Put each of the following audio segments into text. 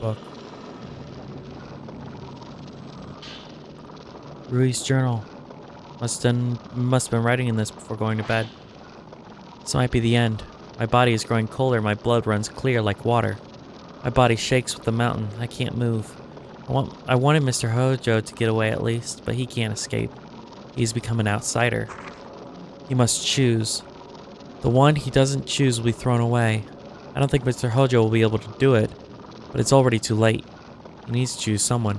Book. Rui's journal. Must have been writing in this before going to bed. This might be the end. My body is growing colder, my blood runs clear like water. My body shakes with the mountain. I can't move. I wanted Mr. Hojo to get away at least, but he can't escape. He's become an outsider. He must choose. The one he doesn't choose will be thrown away. I don't think Mr. Hojo will be able to do it, but it's already too late. He needs to choose someone.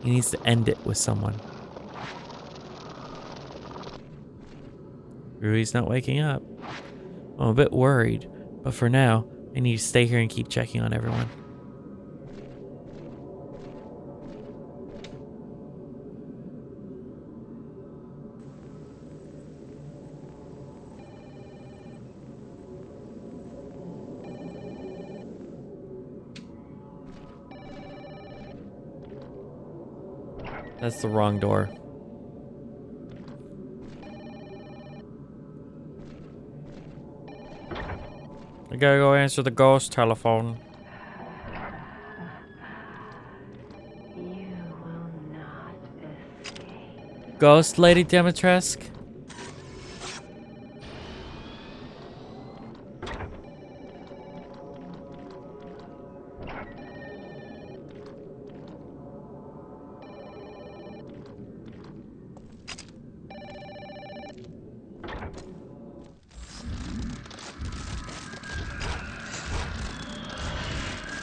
He needs to end it with someone. Rui's not waking up. I'm a bit worried, but for now, I need to stay here and keep checking on everyone. That's the wrong door. I gotta go answer the ghost telephone. You will not escape. Ghost Lady Dimitrescu?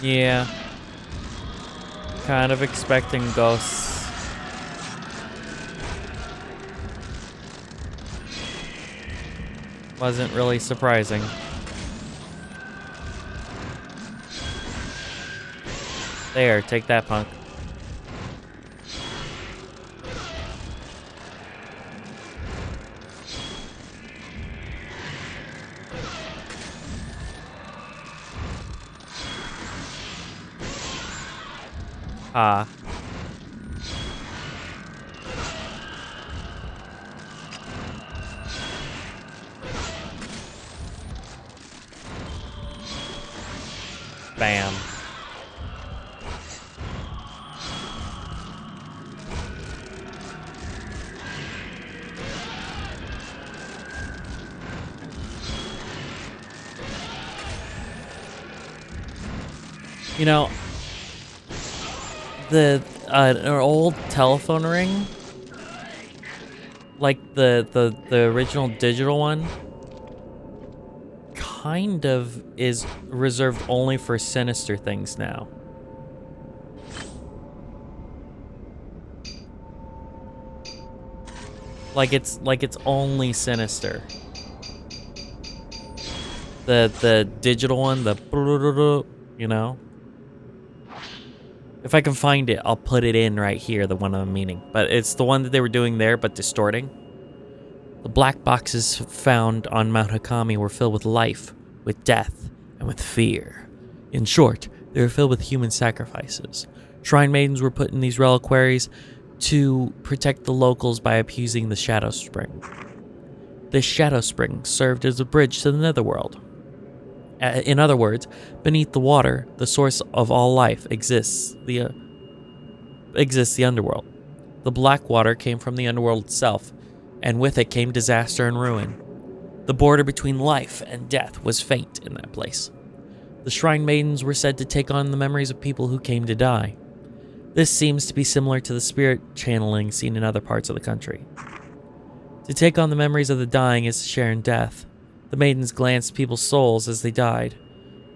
Yeah. Kind of expecting ghosts. Wasn't really surprising. There, take that, punk. Ah. Bam. You know, an old telephone ring, like the original digital one, kind of is reserved only for sinister things now. Like it's only sinister. The digital one, you know. If I can find it, I'll put it in right here, the one I'm meaning. But it's the one that they were doing there, but distorting. The black boxes found on Mount Hakami were filled with life, with death, and with fear. In short, they were filled with human sacrifices. Shrine Maidens were put in these reliquaries to protect the locals by appeasing the Shadow Spring. This Shadow Spring served as a bridge to the Netherworld. In other words, beneath the water, the source of all life exists the underworld. The black water came from the underworld itself, and with it came disaster and ruin. The border between life and death was faint in that place. The Shrine Maidens were said to take on the memories of people who came to die. This seems to be similar to the spirit channeling seen in other parts of the country. To take on the memories of the dying is to share in death. The maidens glanced people's souls as they died,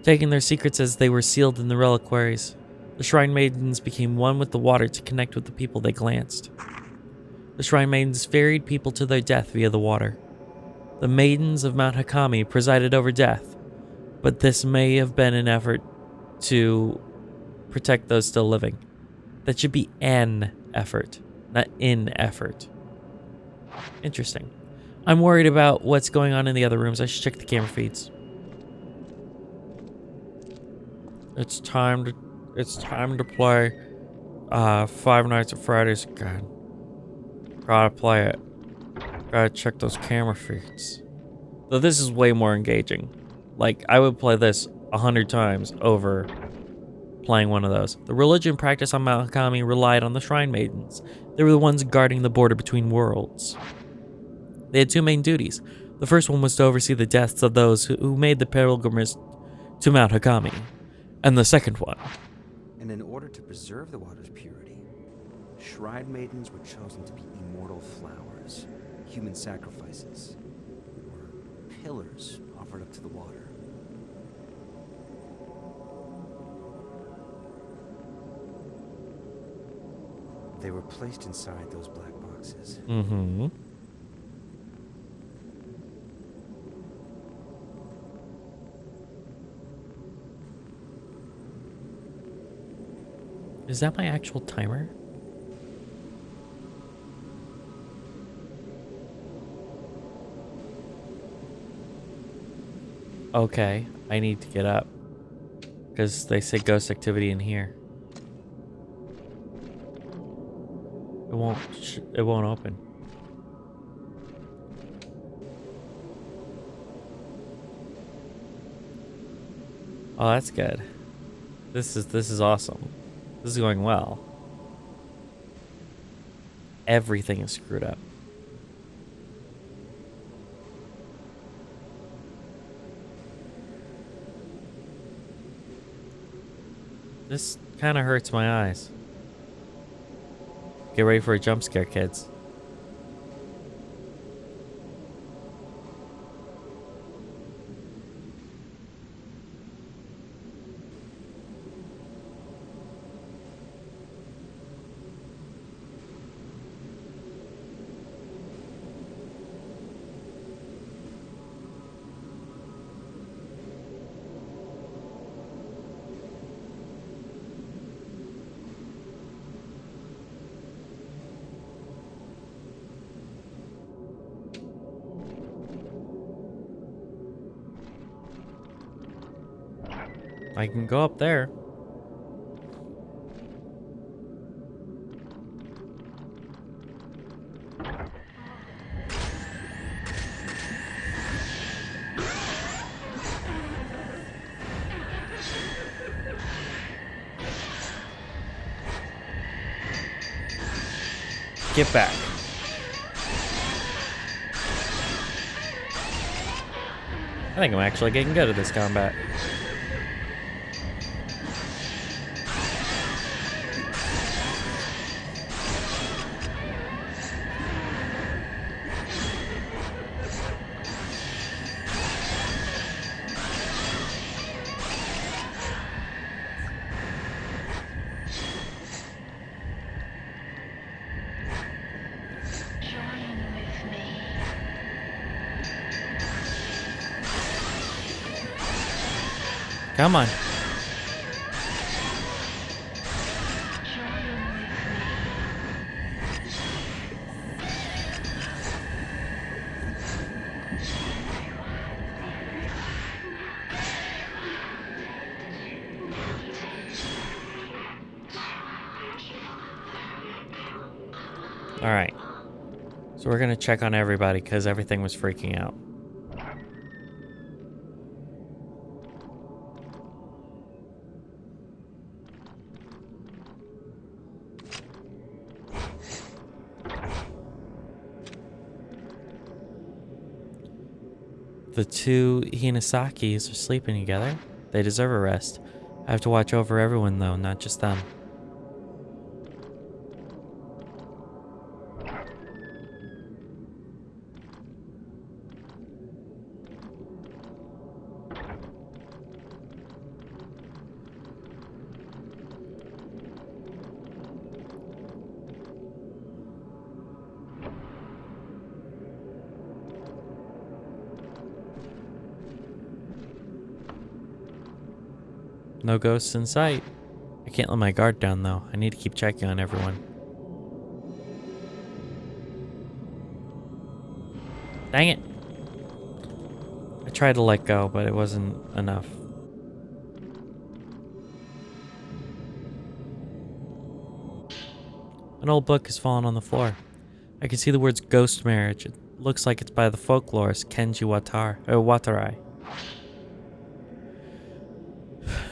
taking their secrets as they were sealed in the reliquaries. The Shrine Maidens became one with the water to connect with the people they glanced. The Shrine Maidens ferried people to their death via the water. The Maidens of Mount Hakami presided over death, but this may have been an effort to protect those still living. That should be an effort, not in effort. Interesting. I'm worried about what's going on in the other rooms. I should check the camera feeds. It's time to play Five Nights at Freddy's again. Gotta play it. Gotta check those camera feeds. Though this is way more engaging. Like, I would play this 100 times over playing one of those. The religion practiced on Mount Hakami relied on the Shrine Maidens. They were the ones guarding the border between worlds. They had two main duties. The first one was to oversee the deaths of those who made the pilgrimage to Mount Hakami. And the second one. And in order to preserve the water's purity, Shrine Maidens were chosen to be immortal flowers, human sacrifices, or pillars offered up to the water. They were placed inside those black boxes. Mm-hmm. Is that my actual timer? Okay, I need to get up. Because they say ghost activity in here. It won't open. Oh, that's good. This is awesome. This is going well. Everything is screwed up. This kind of hurts my eyes. Get ready for a jump scare, kids. I can go up there. Get back. I think I'm actually getting good at this combat. Come on. All right. So we're going to check on everybody because everything was freaking out. The two Hinasakis are sleeping together. They deserve a rest. I have to watch over everyone, though, not just them. No ghosts in sight. I can't let my guard down, though. I need to keep checking on everyone. Dang it. I tried to let go, but it wasn't enough. An old book has fallen on the floor. I can see the words ghost marriage. It looks like it's by the folklorist Kenji Watarai.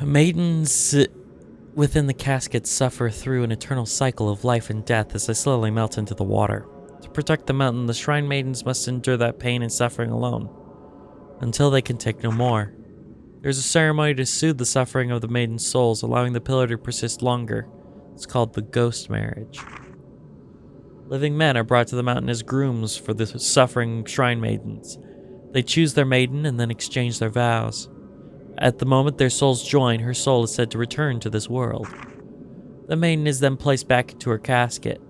Maidens within the caskets suffer through an eternal cycle of life and death as they slowly melt into the water. To protect the mountain, the Shrine Maidens must endure that pain and suffering alone, until they can take no more. There's a ceremony to soothe the suffering of the Maiden's souls, allowing the pillar to persist longer. It's called the Ghost Marriage. Living men are brought to the mountain as grooms for the suffering Shrine Maidens. They choose their maiden and then exchange their vows. At the moment their souls join, her soul is said to return to this world. The maiden is then placed back into her casket,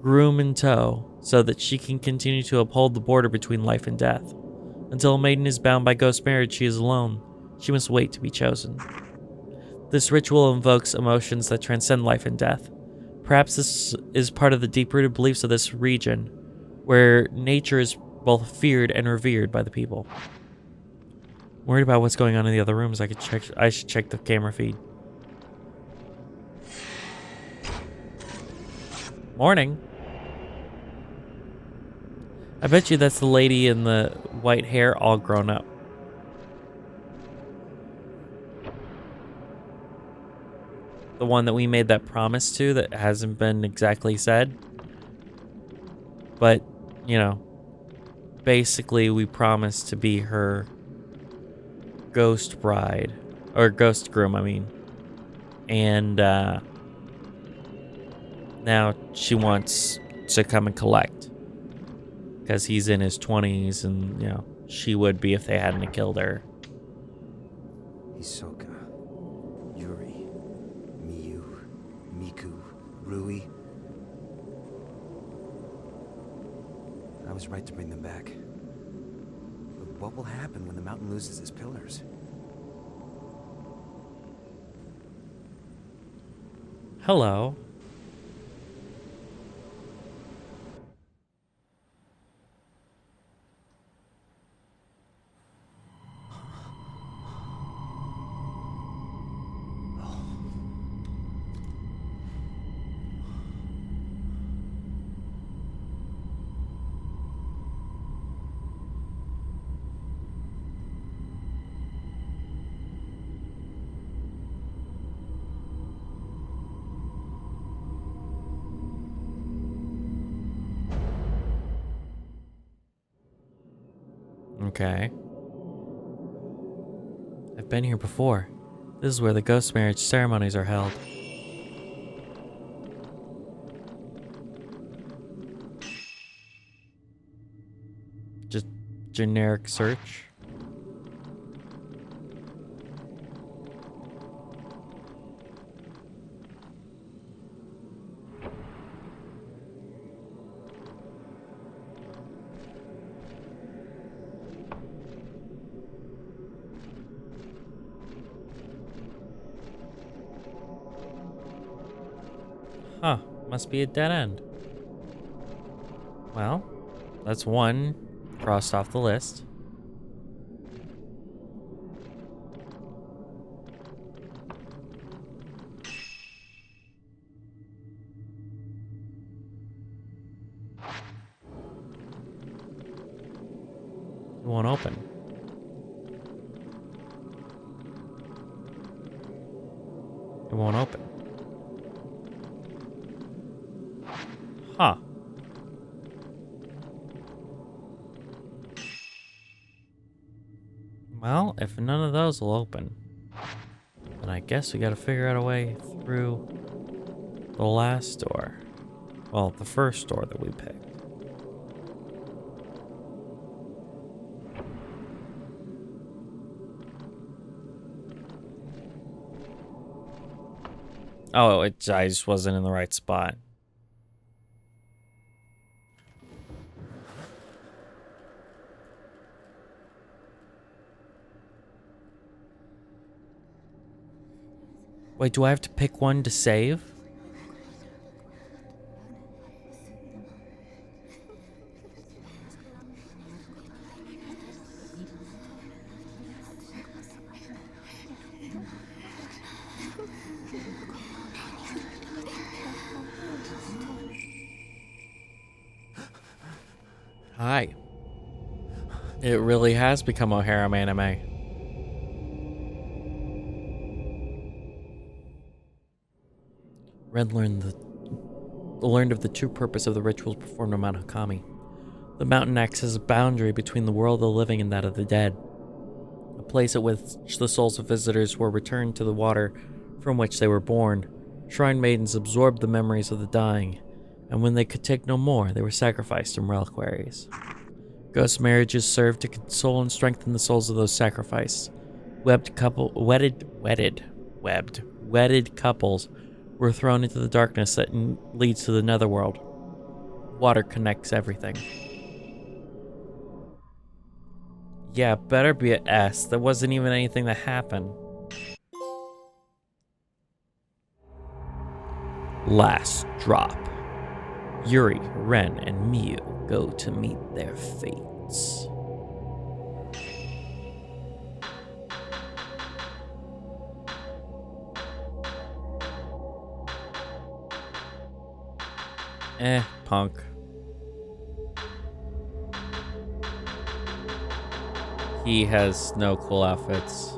groom in tow, so that she can continue to uphold the border between life and death. Until a maiden is bound by ghost marriage, she is alone. She must wait to be chosen. This ritual invokes emotions that transcend life and death. Perhaps this is part of the deep-rooted beliefs of this region, where nature is both feared and revered by the people. I'm worried about what's going on in the other rooms. I should check the camera feed. Morning. I bet you that's the lady in the white hair all grown up. The one that we made that promise to that hasn't been exactly said. But, you know, basically we promised to be her ghost bride. Or ghost groom, I mean. And now she wants to come and collect. Because he's in his 20s and, you know, she would be if they hadn't killed her. Hisoka, Yuri, Miyu, Miku, Rui. I was right to bring them back. But what will happen when the mountain loses its pillars? Hello. Okay. I've been here before. This is where the ghost marriage ceremonies are held. Just generic search. Huh, must be a dead end. Well, that's one crossed off the list. It won't open. It won't open. Huh. Well, if none of those will open, then I guess we gotta figure out a way through the last door. Well, the first door that we picked. Oh, I just wasn't in the right spot. Wait, do I have to pick one to save? Hi. It really has become a harem anime. Ren learned of the true purpose of the rituals performed on Mount Hakami. The mountain acts as a boundary between the world of the living and that of the dead, a place at which the souls of visitors were returned to the water from which they were born. Shrine maidens absorbed the memories of the dying, and when they could take no more, they were sacrificed in reliquaries. Ghost marriages served to console and strengthen the souls of those sacrificed. Wedded couples were thrown into the darkness that leads to the netherworld. Water connects everything. Yeah, better be an S. There wasn't even anything that happened. Last drop. Yuri, Ren, and Miu go to meet their fates. Punk. He has no cool outfits.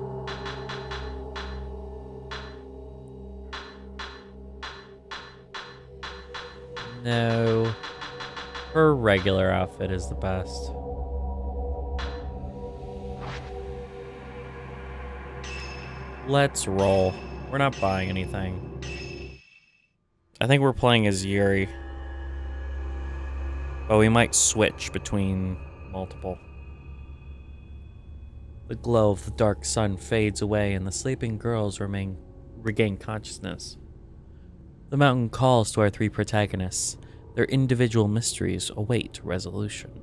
No. Her regular outfit is the best. Let's roll. We're not buying anything. I think we're playing as Yuri. But we might switch between multiple. The glow of the dark sun fades away and the sleeping girls regain consciousness. The mountain calls to our three protagonists. Their individual mysteries await resolution.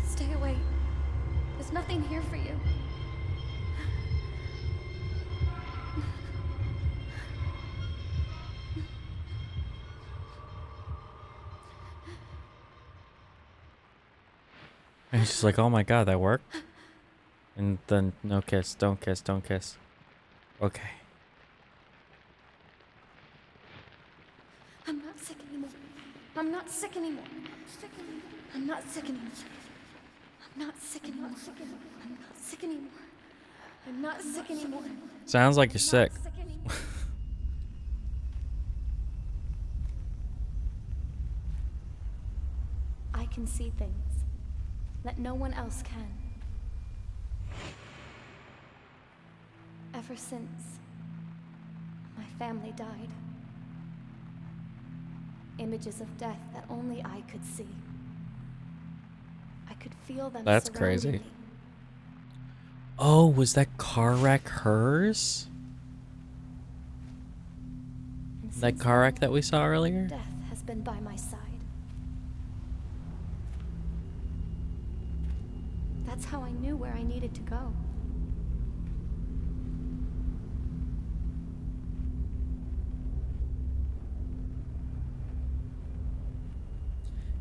Stay away. There's nothing here for you. And he's just like, oh my god, that worked? And then, no kiss, don't kiss, don't kiss. Okay. I'm not sick anymore. I'm not sick anymore. I'm not sick anymore. I'm not sick anymore. I'm not sick anymore. I'm not sick anymore. Sounds like you're sick. Sick anymore. I can see things that no one else can. Ever since my family died, images of death that only I could see. I could feel them. That's surrounding crazy. me. Oh, was that car wreck hers? And That since car wreck then, that we saw earlier? death has been by my side. That's how I knew where I needed to go.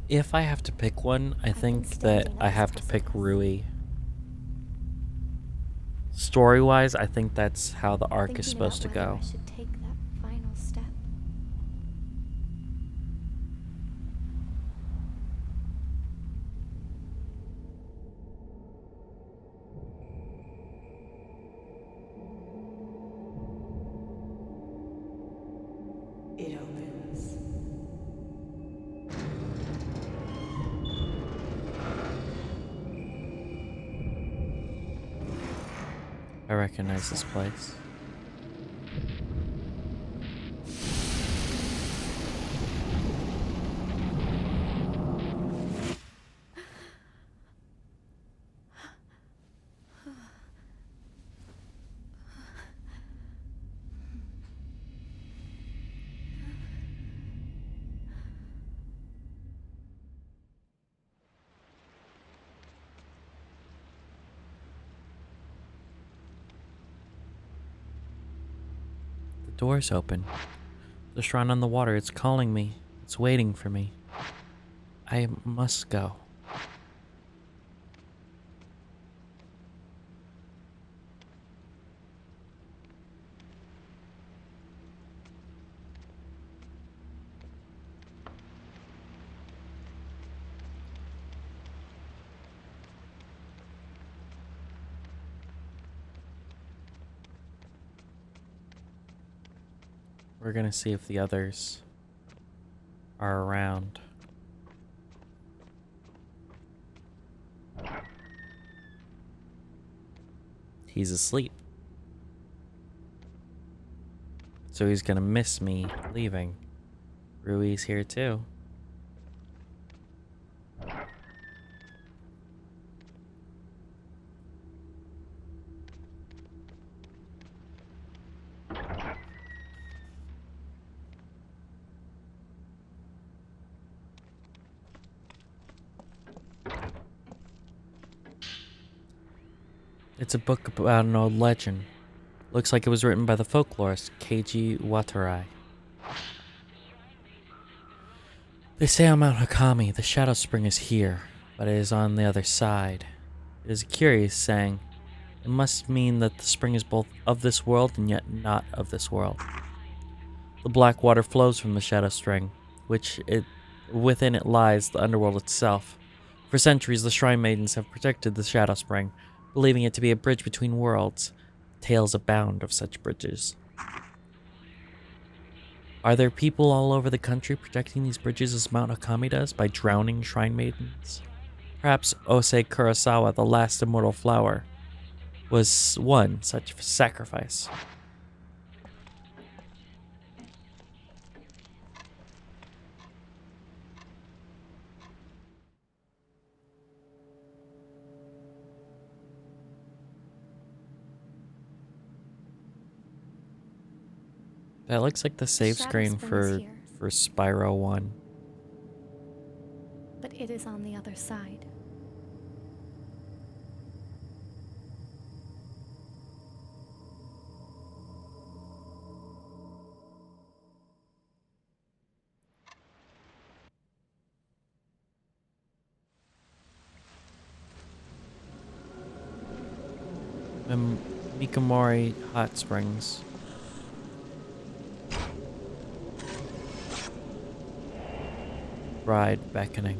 If I have to pick one, I been think that standing I at have this to pick precipice. Rui. Story-wise, I think that's how the arc is Thinking about supposed to whether go. I should take that final step. It opens. I recognize this place. The door's open. The shrine on the water, it's calling me. It's waiting for me. I must go. We're gonna see if the others are around. He's asleep. So he's gonna miss me leaving. Rui's here too. It's a book about an old legend. Looks like it was written by the folklorist Keiji Watarai. They say on Mount Hakami, the Shadow Spring is here, but it is on the other side. It is a curious saying. It must mean that the spring is both of this world and yet not of this world. The black water flows from the Shadow Spring, within it lies the underworld itself. For centuries, the Shrine Maidens have protected the Shadow Spring, believing it to be a bridge between worlds. Tales abound of such bridges. Are there people all over the country protecting these bridges as Mount Hakami does by drowning Shrine Maidens? Perhaps Osei Kurosawa, the last immortal flower, was one such sacrifice. That looks like the save Shadow screen Spring for is here. Spyro 1. But it is on the other side. Mikamori Hot Springs. Bride beckoning.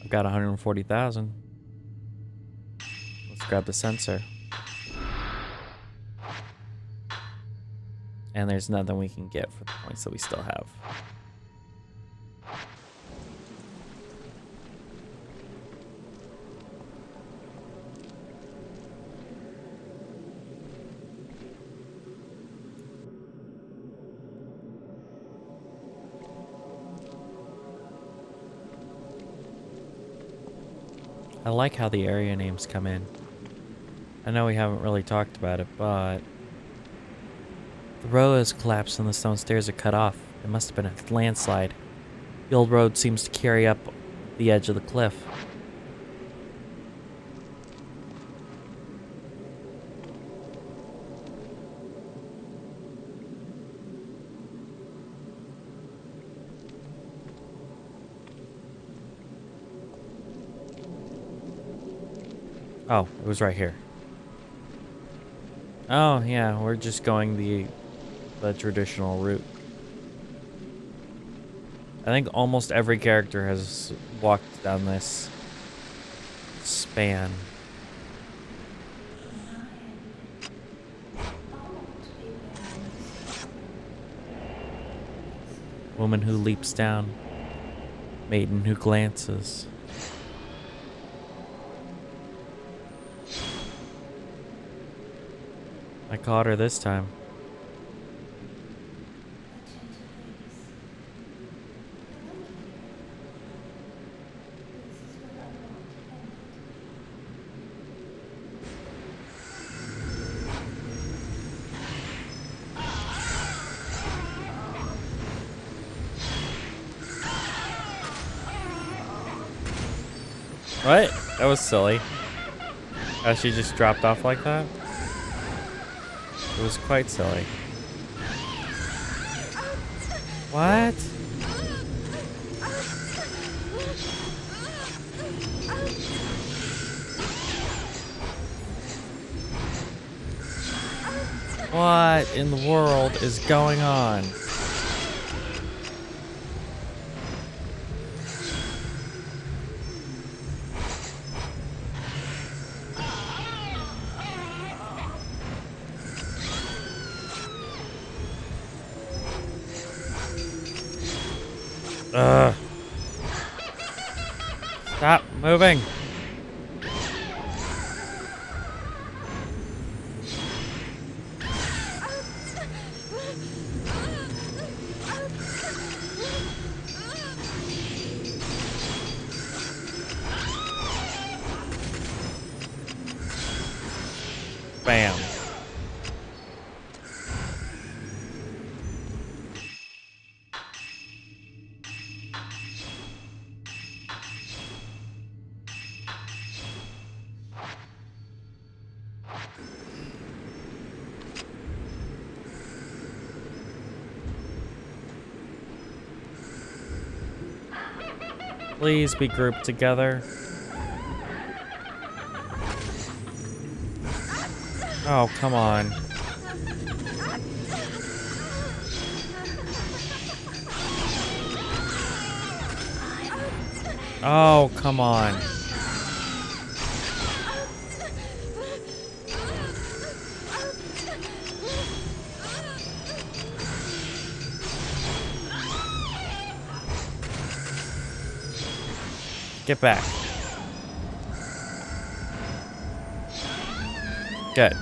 I've got 140,000. Let's grab the sensor. And there's nothing we can get for the points that we still have. I like how the area names come in. I know we haven't really talked about it, but the road has collapsed and the stone stairs are cut off. It must have been a landslide. The old road seems to carry up the edge of the cliff. Oh, it was right here. Oh, yeah, we're just going the traditional route. I think almost every character has walked down this span. Woman who leaps down. Maiden who glances. I caught her this time. What? That was silly. Oh, she just dropped off like that? It was quite silly. What? What in the world is going on? Ugh. Stop moving. Bam. Please be grouped together. Oh, come on. Oh, come on. Get back. Good.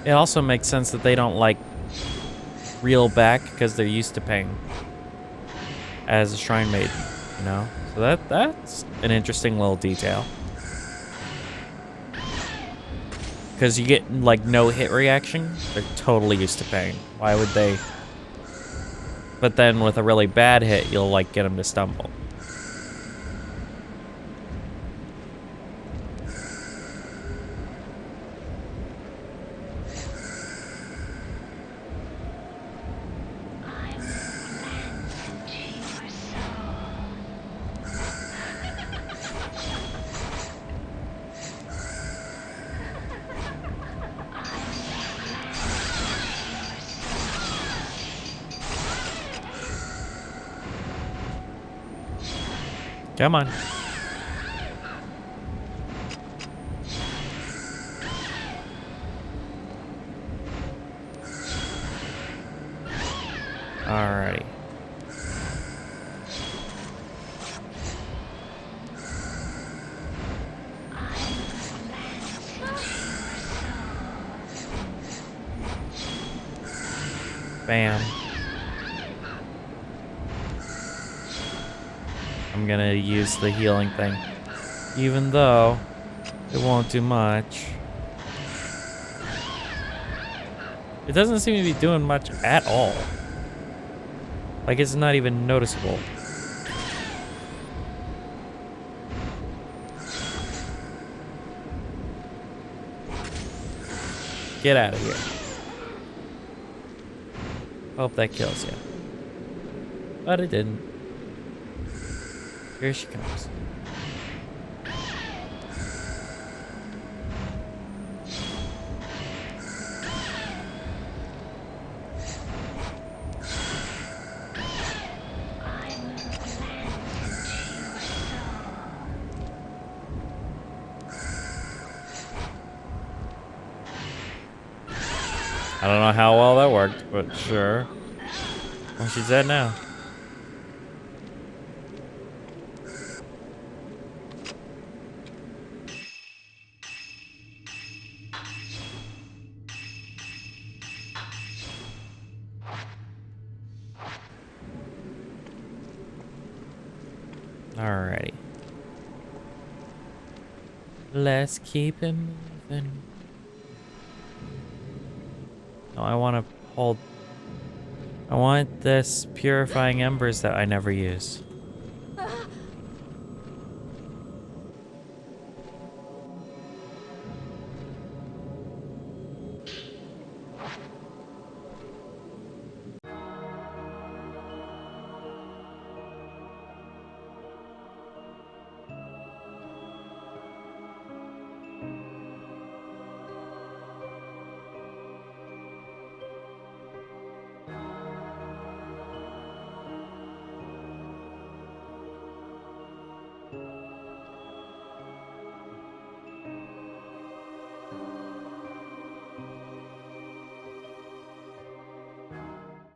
It also makes sense that they don't like reel back because they're used to paying as a shrine maiden, you know? So that's an interesting little detail. Because you get like no hit reaction, they're totally used to pain. Why would they? But then with a really bad hit, you'll like get them to stumble. Come on. Alrighty. Bam. I'm gonna use the healing thing, even though it won't do much. It doesn't seem to be doing much at all. Like, it's not even noticeable. Get out of here. Hope that kills you. But it didn't. Here she comes. I don't know how well that worked, but sure. Well, she's dead now. Alrighty. Let's keep it moving. No, I want to Hold. I want this purifying embers that I never use.